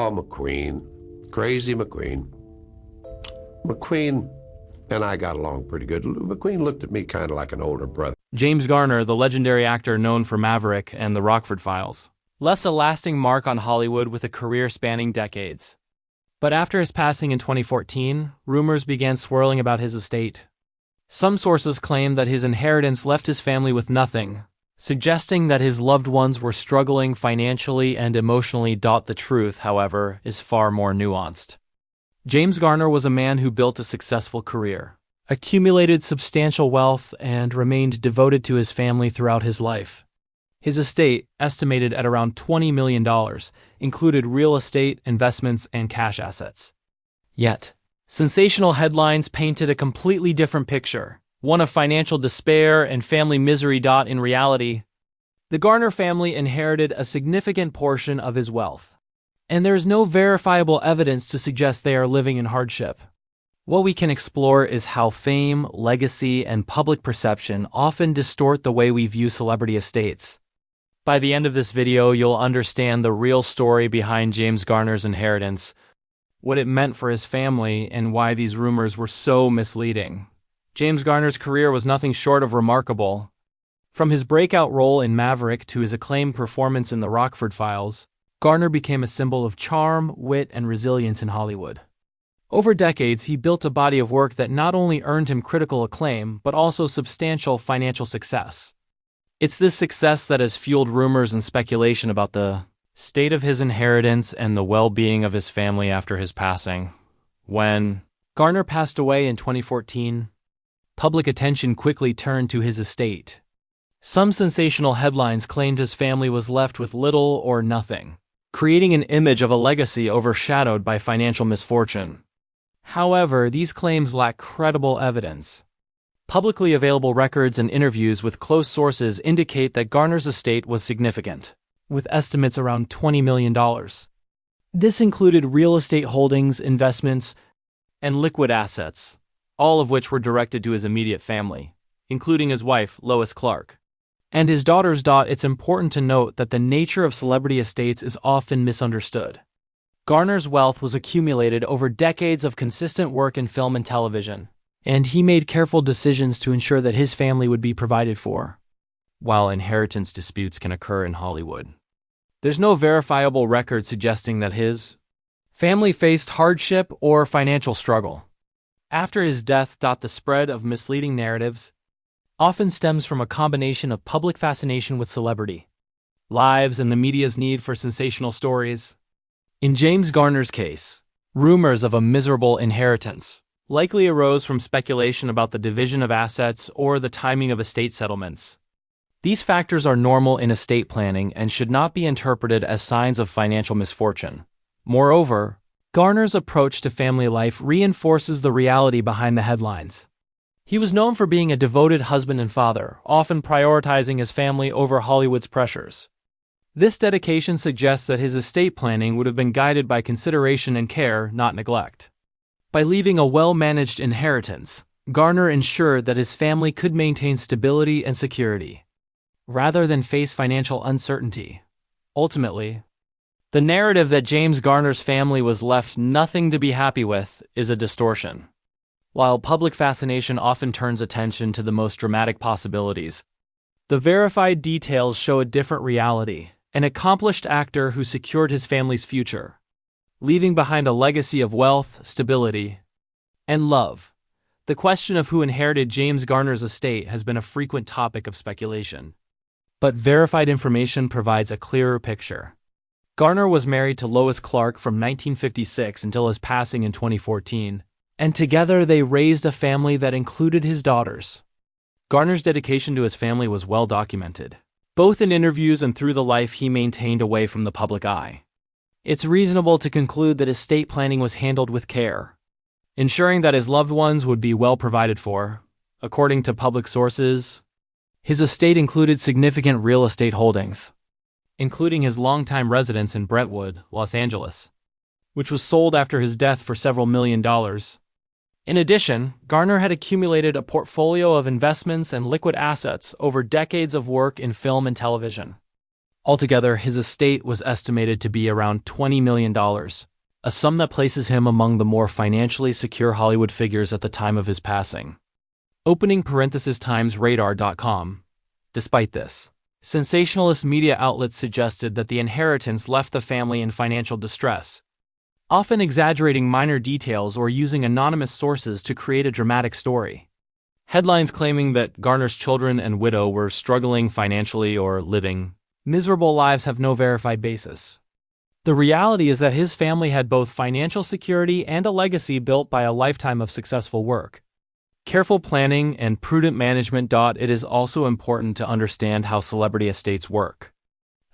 Oh, McQueen. Crazy McQueen. McQueen and I got along pretty good. McQueen looked at me kind of like an older brother. James Garner, the legendary actor known for Maverick and The Rockford Files, left a lasting mark on Hollywood with a career spanning decades. But after his passing in 2014, rumors began swirling about his estate. Some sources claim that his inheritance left his family with nothing, suggesting that his loved ones were struggling financially and emotionally. The truth, however, is far more nuanced. James Garner was a man who built a successful career, accumulated substantial wealth, and remained devoted to his family throughout his life. His estate, estimated at around $20 million, included real estate, investments, and cash assets. Yet, sensational headlines painted a completely different picture, one of financial despair and family misery. In reality, the Garner family inherited a significant portion of his wealth, and there is no verifiable evidence to suggest they are living in hardship. What we can explore is how fame, legacy, and public perception often distort the way we view celebrity estates. By the end of this video, you'll understand the real story behind James Garner's inheritance, what it meant for his family, and why these rumors were so misleading. James Garner's career was nothing short of remarkable. From his breakout role in Maverick to his acclaimed performance in The Rockford Files, Garner became a symbol of charm, wit, and resilience in Hollywood. Over decades, he built a body of work that not only earned him critical acclaim, but also substantial financial success. It's this success that has fueled rumors and speculation about the state of his inheritance and the well-being of his family after his passing. When Garner passed away in 2014, public attention quickly turned to his estate. Some sensational headlines claimed his family was left with little or nothing, creating an image of a legacy overshadowed by financial misfortune. However, these claims lack credible evidence. Publicly available records and interviews with close sources indicate that Garner's estate was significant, with estimates around $20 million. This included real estate holdings, investments, and liquid assets, all of which were directed to his immediate family, including his wife, Lois Clark, and his daughters. It's important to note that the nature of celebrity estates is often misunderstood. Garner's wealth was accumulated over decades of consistent work in film and television, and he made careful decisions to ensure that his family would be provided for. While inheritance disputes can occur in Hollywood, there's no verifiable record suggesting that his family faced hardship or financial struggle. After his death, the spread of misleading narratives often stems from a combination of public fascination with celebrity lives and the media's need for sensational stories. In James Garner's case, rumors of a miserable inheritance likely arose from speculation about the division of assets or the timing of estate settlements. These factors are normal in estate planning and should not be interpreted as signs of financial misfortune. Moreover, Garner's approach to family life reinforces the reality behind the headlines. He was known for being a devoted husband and father, often prioritizing his family over Hollywood's pressures. This dedication suggests that his estate planning would have been guided by consideration and care, not neglect. By leaving a well-managed inheritance, Garner ensured that his family could maintain stability and security, rather than face financial uncertainty. Ultimately, the narrative that James Garner's family was left nothing to be happy with is a distortion. While public fascination often turns attention to the most dramatic possibilities, the verified details show a different reality: an accomplished actor who secured his family's future, leaving behind a legacy of wealth, stability, and love. The question of who inherited James Garner's estate has been a frequent topic of speculation, but verified information provides a clearer picture. Garner was married to Lois Clark from 1956 until his passing in 2014, and together they raised a family that included his daughters. Garner's dedication to his family was well documented, both in interviews and through the life he maintained away from the public eye. It's reasonable to conclude that estate planning was handled with care, ensuring that his loved ones would be well provided for. According to public sources, his estate included significant real estate holdings, including his longtime residence in Brentwood, Los Angeles, which was sold after his death for several $1 million. In addition, Garner had accumulated a portfolio of investments and liquid assets over decades of work in film and television. Altogether, his estate was estimated to be around $20 million, a sum that places him among the more financially secure Hollywood figures at the time of his passing. Opening parenthesis times radar.com. Despite this, sensationalist media outlets suggested that the inheritance left the family in financial distress, often exaggerating minor details or using anonymous sources to create a dramatic story. Headlines claiming that Garner's children and widow were struggling financially or living miserable lives have no verified basis. The reality is that his family had both financial security and a legacy built by a lifetime of successful work. Careful planning and prudent management. It is also important to understand how celebrity estates work.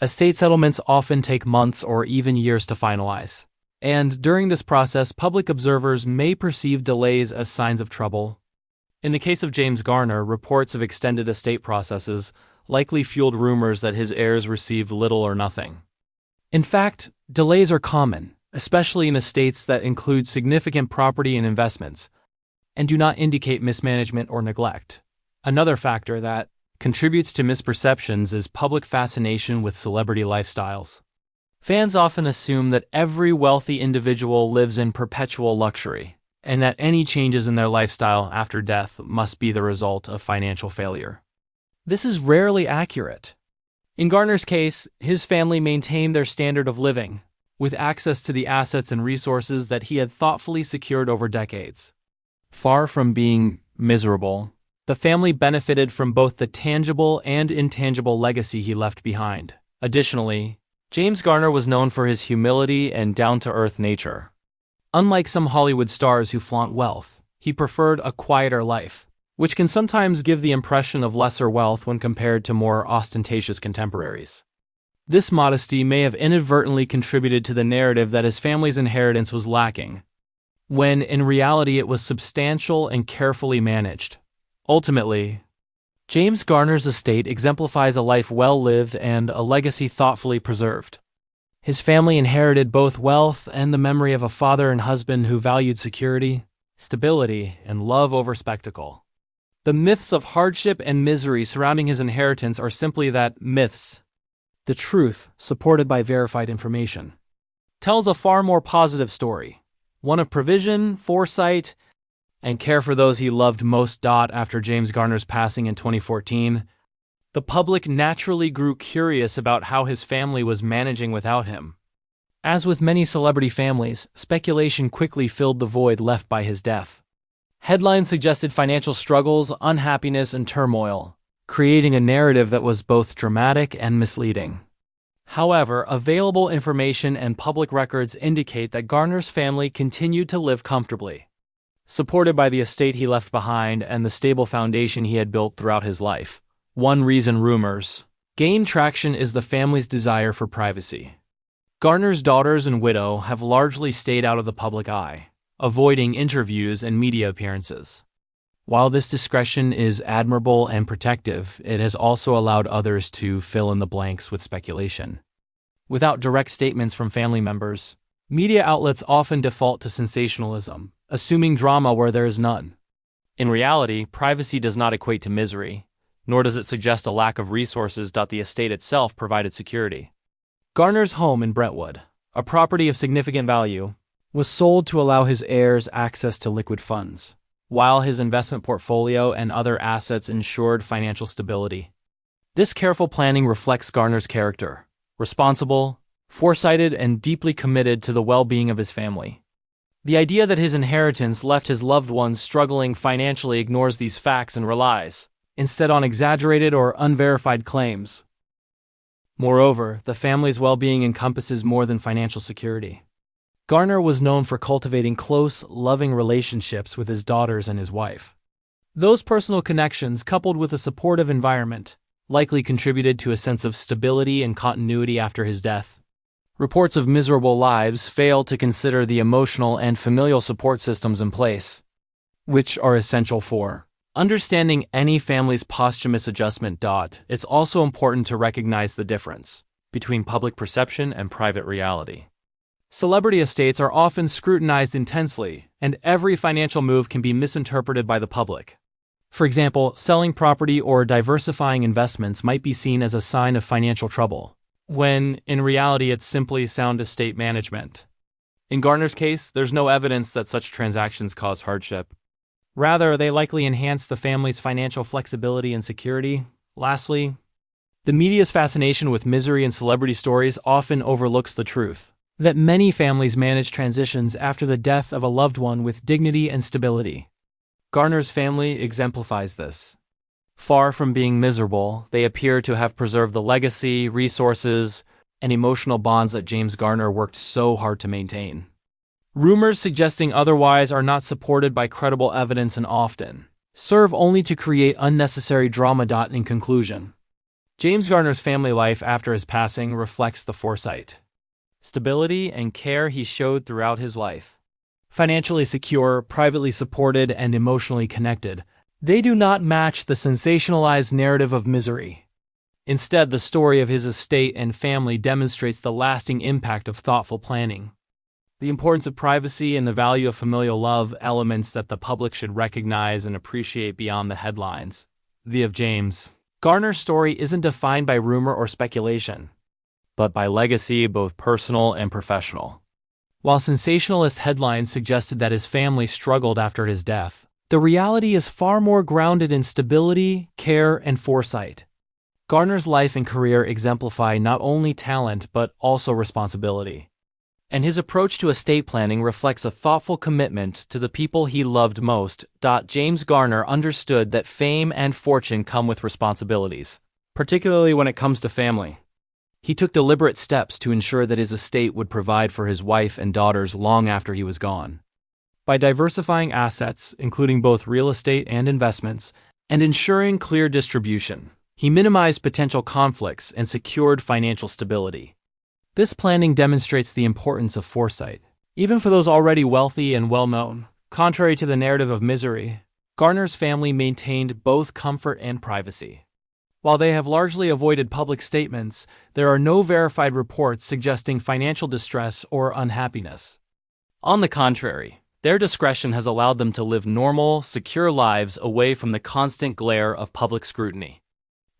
Estate settlements often take months or even years to finalize, and during this process, public observers may perceive delays as signs of trouble. In the case of James Garner, reports of extended estate processes likely fueled rumors that his heirs received little or nothing. In fact, delays are common, especially in estates that include significant property and investments, and do not indicate mismanagement or neglect. Another factor that contributes to misperceptions is public fascination with celebrity lifestyles. Fans often assume that every wealthy individual lives in perpetual luxury, and that any changes in their lifestyle after death must be the result of financial failure. This is rarely accurate. In Garner's case, his family maintained their standard of living, with access to the assets and resources that he had thoughtfully secured over decades. Far from being miserable, the family benefited from both the tangible and intangible legacy he left behind. Additionally, James Garner was known for his humility and down-to-earth nature. Unlike some Hollywood stars who flaunt wealth, he preferred a quieter life, which can sometimes give the impression of lesser wealth when compared to more ostentatious contemporaries. This modesty may have inadvertently contributed to the narrative that his family's inheritance was lacking, when in reality it was substantial and carefully managed. Ultimately, James Garner's estate exemplifies a life well lived and a legacy thoughtfully preserved. His family inherited both wealth and the memory of a father and husband who valued security, stability, and love over spectacle. The myths of hardship and misery surrounding his inheritance are simply that, myths. The truth, supported by verified information, tells a far more positive story. One of provision, foresight, and care for those he loved most. After James Garner's passing in 2014, the public naturally grew curious about how his family was managing without him. As with many celebrity families, speculation quickly filled the void left by his death. Headlines suggested financial struggles, unhappiness, and turmoil, creating a narrative that was both dramatic and misleading. However, available information and public records indicate that Garner's family continued to live comfortably, supported by the estate he left behind and the stable foundation he had built throughout his life. One reason rumors gained traction is the family's desire for privacy. Garner's daughters and widow have largely stayed out of the public eye, avoiding interviews and media appearances. While this discretion is admirable and protective, it has also allowed others to fill in the blanks with speculation. Without direct statements from family members, media outlets often default to sensationalism, assuming drama where there is none. In reality, privacy does not equate to misery, nor does it suggest a lack of resources. The estate itself provided security. Garner's home in Brentwood, a property of significant value, was sold to allow his heirs access to liquid funds, while his investment portfolio and other assets ensured financial stability. This careful planning reflects Garner's character: responsible, foresighted, and deeply committed to the well-being of his family. The idea that his inheritance left his loved ones struggling financially ignores these facts and relies, instead, on exaggerated or unverified claims. Moreover, the family's well-being encompasses more than financial security. Garner was known for cultivating close, loving relationships with his daughters and his wife. Those personal connections, coupled with a supportive environment, likely contributed to a sense of stability and continuity after his death. Reports of miserable lives fail to consider the emotional and familial support systems in place, which are essential for understanding any family's posthumous adjustment. It's also important to recognize the difference between public perception and private reality. Celebrity estates are often scrutinized intensely, and every financial move can be misinterpreted by the public. For example, selling property or diversifying investments might be seen as a sign of financial trouble, when in reality it's simply sound estate management. In Garner's case, there's no evidence that such transactions cause hardship. Rather, they likely enhance the family's financial flexibility and security. Lastly, the media's fascination with misery and celebrity stories often overlooks the truth that many families manage transitions after the death of a loved one with dignity and stability. Garner's family exemplifies this. Far from being miserable, they appear to have preserved the legacy, resources, and emotional bonds that James Garner worked so hard to maintain. Rumors suggesting otherwise are not supported by credible evidence and often serve only to create unnecessary drama. In conclusion, James Garner's family life after his passing reflects the foresight, stability, and care he showed throughout his life. Financially secure, privately supported, and emotionally connected, they do not match the sensationalized narrative of misery. Instead, the story of his estate and family demonstrates the lasting impact of thoughtful planning, the importance of privacy, and the value of familial love, elements that the public should recognize and appreciate beyond the headlines. The of James Garner's story isn't defined by rumor or speculation, but by legacy, both personal and professional. While sensationalist headlines suggested that his family struggled after his death, the reality is far more grounded in stability, care, and foresight. Garner's life and career exemplify not only talent but also responsibility, and his approach to estate planning reflects a thoughtful commitment to the people he loved most. James Garner understood that fame and fortune come with responsibilities, particularly when it comes to family. He took deliberate steps to ensure that his estate would provide for his wife and daughters long after he was gone. By diversifying assets, including both real estate and investments, and ensuring clear distribution, he minimized potential conflicts and secured financial stability. This planning demonstrates the importance of foresight, even for those already wealthy and well-known. Contrary to the narrative of misery, Garner's family maintained both comfort and privacy. While they have largely avoided public statements, there are no verified reports suggesting financial distress or unhappiness. On the contrary, their discretion has allowed them to live normal, secure lives away from the constant glare of public scrutiny.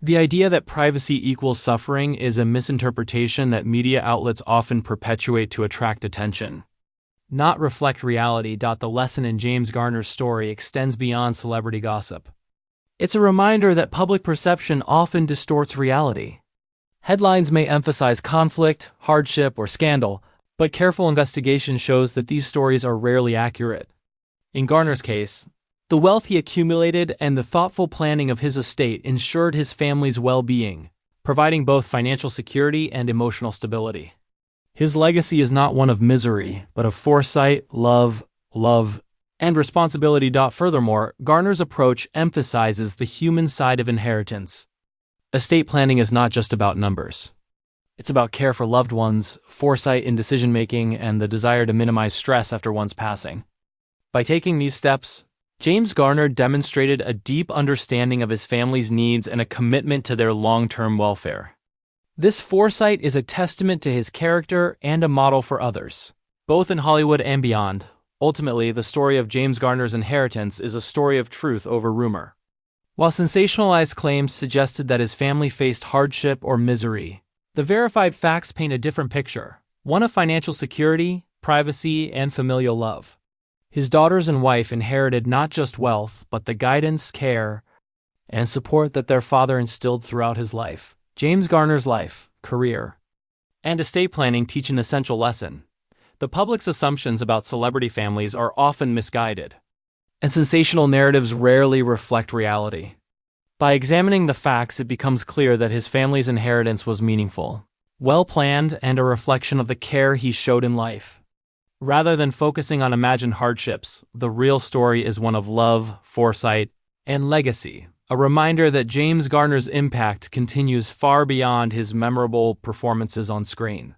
The idea that privacy equals suffering is a misinterpretation that media outlets often perpetuate to attract attention, not reflect reality. The lesson in James Garner's story extends beyond celebrity gossip. It's a reminder that public perception often distorts reality. Headlines may emphasize conflict, hardship, or scandal, but careful investigation shows that these stories are rarely accurate. In Garner's case, the wealth he accumulated and the thoughtful planning of his estate ensured his family's well-being, providing both financial security and emotional stability. His legacy is not one of misery, but of foresight, love, and responsibility. Furthermore, Garner's approach emphasizes the human side of inheritance. Estate planning is not just about numbers. It's about care for loved ones, foresight in decision-making, and the desire to minimize stress after one's passing. By taking these steps, James Garner demonstrated a deep understanding of his family's needs and a commitment to their long-term welfare. This foresight is a testament to his character and a model for others, both in Hollywood and beyond. Ultimately, the story of James Garner's inheritance is a story of truth over rumor. While sensationalized claims suggested that his family faced hardship or misery, the verified facts paint a different picture, one of financial security, privacy, and familial love. His daughters and wife inherited not just wealth, but the guidance, care, and support that their father instilled throughout his life. James Garner's life, career, and estate planning teach an essential lesson. The public's assumptions about celebrity families are often misguided, and sensational narratives rarely reflect reality. By examining the facts, it becomes clear that his family's inheritance was meaningful, well-planned, and a reflection of the care he showed in life. Rather than focusing on imagined hardships, the real story is one of love, foresight, and legacy, a reminder that James Garner's impact continues far beyond his memorable performances on screen.